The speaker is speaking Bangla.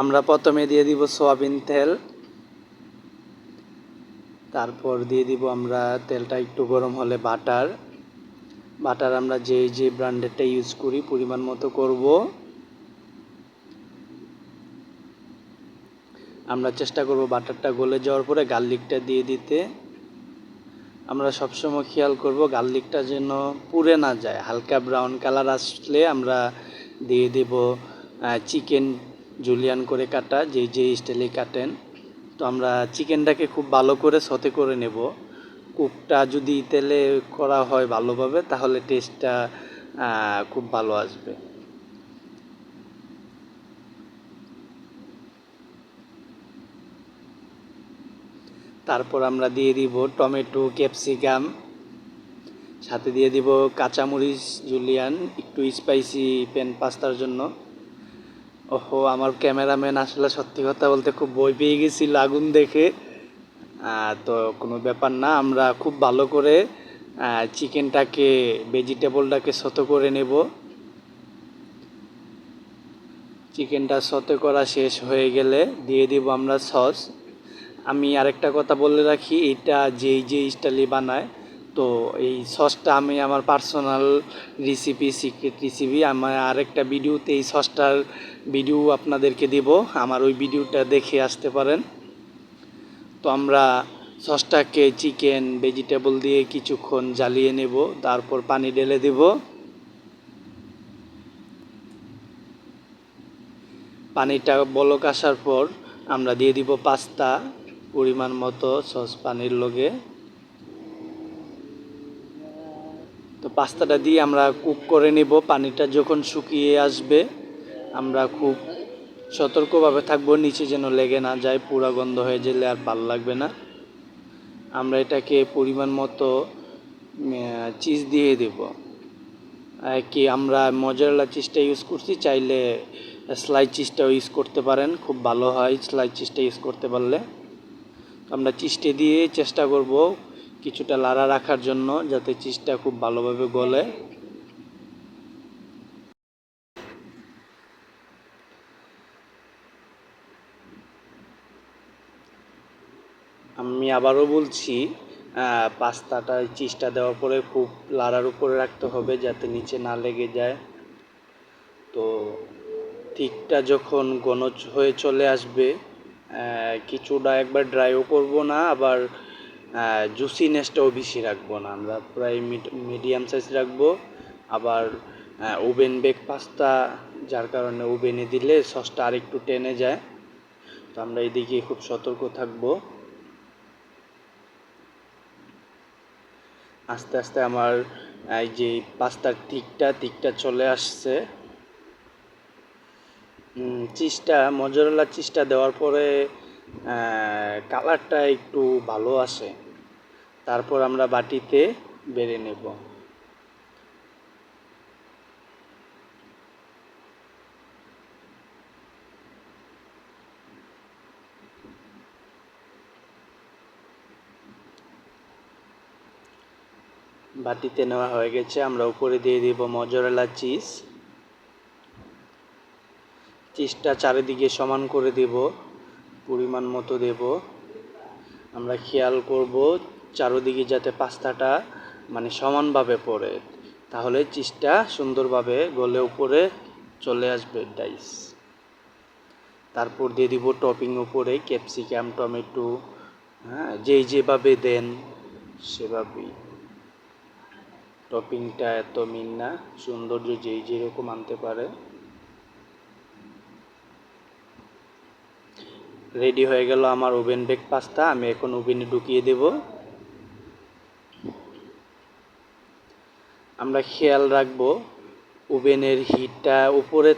আমরা প্রথমে দিয়ে দিব সয়াবিন তেল, তারপর দিয়ে দিব আমরা তেলটা একটু গরম হলে বাটার। আমরা যে ব্র্যান্ডেরটা ইউজ করি পরিমাণ মতো করব। আমরা চেষ্টা করব বাটারটা গলে যাওয়ার পরে গার্লিকটা দিয়ে দিতে। আমরা সবসময় খেয়াল করব গার্লিকটা যেন পুড়ে না যায়, হালকা ব্রাউন কালার আসলে আমরা দিয়ে দেব চিকেন জুলিয়ান করে কাটা, যে স্টাইলে কাটেন। তো আমরা চিকেনটাকে খুব ভালো করে সতে করে নেব। কুকটা যদি তেলে করা হয় ভালোভাবে তাহলে টেস্টটা খুব ভালো আসবে। তারপর আমরা দিয়ে দিব টমেটো, ক্যাপসিকাম, সাথে দিয়ে দিব কাঁচামরিচ জুলিয়ান, একটু স্পাইসি প্যান পাস্তার জন্য। ওহো, আমার ক্যামেরাম্যান আসলে সত্যি কথা বলতে খুব ভয় পেয়ে গেছিল আগুন দেখে। তো কোনো ব্যাপার না, আমরা খুব ভালো করে চিকেনটাকে ভেজিটেবলটাকে সতে করে নেব। চিকেনটা সতে করা শেষ হয়ে গেলে দিয়ে দিব আমরা সস। আমি আরেকটা কথা বলে রাখি, এটা যে স্টাইলে বানায়, তো এই সসটা আমি আমার পার্সোনাল রেসিপি, সিক্রেট রেসিপি, আমার আরেকটা ভিডিওতে এই সসটার ভিডিও আপনাদেরকে দেব, আমার ওই ভিডিওটা দেখে আসতে পারেন। তো আমরা সসটাকে চিকেন ভেজিটেবল দিয়ে কিছুক্ষণ জ্বালিয়ে নেব, তারপর পানি ঢেলে দেব। পানিটা বলক আসার পর আমরা দিয়ে দিব পাস্তা পরিমাণ মতো সস পানির লগে। তো পাস্তাটা দিয়ে আমরা কুক করে নেব। পানিটা যখন শুকিয়ে আসবে আমরা খুব সতর্কভাবে থাকবো নিচে যেন লেগে না যায়, পুরা গন্ধ হয়ে গেলে আর ভালো লাগবে না। আমরা এটাকে পরিমাণ মতো চিজ দিয়ে দেব। কি আমরা মজারেলা চিজটা ইউজ করছি, চাইলে স্লাইস চিজটাও ইউজ করতে পারেন, খুব ভালো হয় স্লাইস চিজটা ইউজ করতে পারলে। আমরা চিজটা দিয়ে চেষ্টা করব কিছুটা লাড়া রাখার জন্য, যাতে চিজটা খুব ভালোভাবে গলে। আমি আবারও বলছি, পাস্তাটা চিজটা দেওয়ার পরে খুব লাড়ার উপরে রাখতে হবে যাতে নিচে না লেগে যায়। তো ঠিকটা যখন ঘন হয়ে চলে আসবে, কিছুটা একবার ড্রাইও করব না, আবার জুসিনেসটাও বেশি রাখবো না, আমরা প্রায় মিডিয়াম সাইজ রাখবো। আবার ওভেন বেক পাস্তা, যার কারণে ওভেনে দিলে সসটা আরেকটু টেনে যায়। তো আমরা এদিকে খুব সতর্ক থাকবো। আস্তে আস্তে আমার এই যে পাস্তার ঠিকটা চলে আসছে। মজরেলা চিজটা দেওয়ার পরে কালারটা একটু ভালো আসে। তারপর আমরা বাটিতে বেড়ে নেব। বাটিতে নেওয়া হয়ে গেছে, আমরা উপরে দিয়ে দিব মজরেলা চিজটা চারিদিকে সমান করে দেব, পরিমাণ মতো দেব। আমরা খেয়াল করব চারিদিকে যাতে পাস্তাটা সমানভাবে পড়ে, তাহলে চিজটা সুন্দরভাবে গলে উপরে চলে আসবে ডাইস। তারপর দিয়ে দিব টপিং উপরে ক্যাপসিকাম, টমেটো, যেভাবে দেন সেভাবেই। টপিংটা এত মিন না, সৌন্দর্য যেরকম আনতে পারে। রেডি হয়ে গেল আমার ওভেন বেক পাস্তা। আমি এখন ওভেনে ঢুকিয়ে দেব। আমরা খেয়াল রাখবো ওভেনের হিটটা উপরে